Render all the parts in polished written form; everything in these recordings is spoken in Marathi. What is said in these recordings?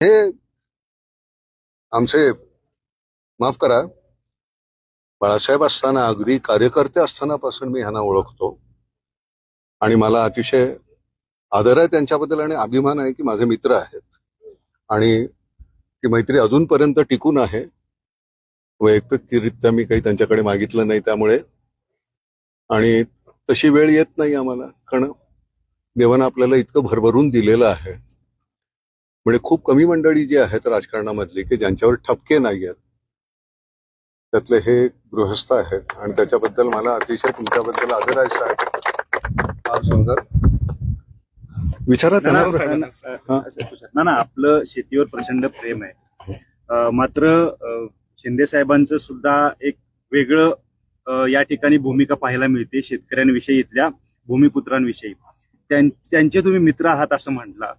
हे आमचे माफ करा, बाळासाहेब असताना अगदी कार्यकर्ते असतानापासून मी ह्यांना ओळखतो आणि मला अतिशय आदर आहे त्यांच्याबद्दल आणि अभिमान आहे की माझे मित्र आहेत आणि ती मैत्री अजूनपर्यंत टिकून आहे. वैयक्तिकरित्या मी काही त्यांच्याकडे मागितलं नाही त्यामुळे, आणि तशी वेळ येत नाही आम्हाला, कारण देवानं आपल्याला इतकं भरभरून दिलेलं आहे. म्हणजे खूप कमी मंडळी जी आहेत राजकारणामधली की ज्यांच्यावर ठपके नाही आहेत, त्यातले हे गृहस्थ आहेत आणि त्याच्याबद्दल मला अतिशय तुमच्याबद्दल आदर आहे साहेब. फार सुंदर विचारा त्यांना. ना आपलं शेतीवर प्रचंड प्रेम आहे. मात्र शिंदे साहेबांचं सुद्धा एक वेगळं या ठिकाणी भूमिका पाहायला मिळते शेतकऱ्यांविषयी, इथल्या भूमिपुत्रांविषयी. त्यांचे तुम्ही मित्र आहात असं म्हटला.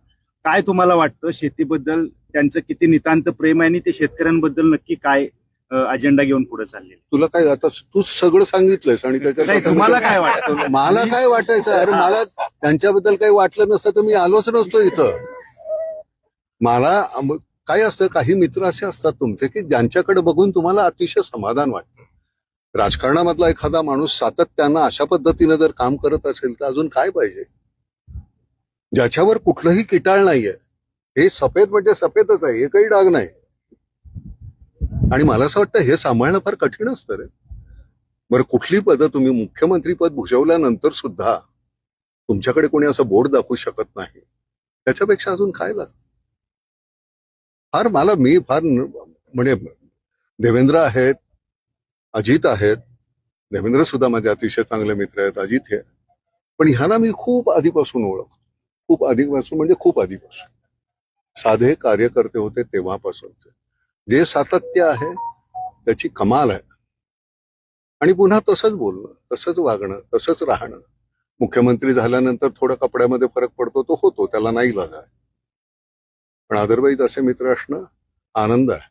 काय तुम्हाला वाटतं शेतीबद्दल त्यांचं किती नितांत प्रेम आहे आणि ते शेतकऱ्यांबद्दल नक्की काय अजेंडा घेऊन पुढे चालले? तुला काय आता तू सगळं सांगितलंयस आणि त्याच्यात तुम्हाला काय वाटतं? मला काय वाटायचं? अरे मला त्यांच्याबद्दल काही वाटलं नसतं तर मी आलोच नसतो इथं. मला काय असतं, काही मित्र असे असतात तुमचे की ज्यांच्याकडे बघून तुम्हाला अतिशय समाधान वाटतं. राजकारणामधला एखादा माणूस सातत्यानं अशा पद्धतीनं जर काम करत असेल तर अजून काय पाहिजे? ज्याच्यावर कुठलंही किटाळ नाहीये, हे सफेद म्हणजे सफेदच आहे, हे काही डाग नाही. आणि मला असं वाटतं हे सांभाळणं फार कठीण असतं रे. बरं, कुठली पद तुम्ही मुख्यमंत्री पद भुजवल्यानंतर सुद्धा तुमच्याकडे कोणी असं बोर्ड दाखवू शकत नाही, त्याच्यापेक्षा अजून काय लागतं? मी फार म्हणजे देवेंद्र आहेत, अजित आहेत. देवेंद्र सुद्धा माझे अतिशय चांगले मित्र आहेत, अजित हे. पण ह्यांना मी खूप आधीपासून ओळखतो, खूप आधीपासून म्हणजे खूप आधीपासून. साधे कार्यकर्ते होते तेव्हापासूनचे. जे सातत्य आहे त्याची कमाल आहे. आणि पुन्हा तसंच बोलणं, तसंच वागणं, तसंच राहणं. मुख्यमंत्री झाल्यानंतर थोडा कपड्यामध्ये फरक पडतो, तो होतो, त्याला नाही इलाज आहे. पण अदरवाईज असे मित्र असणं आनंद आहे.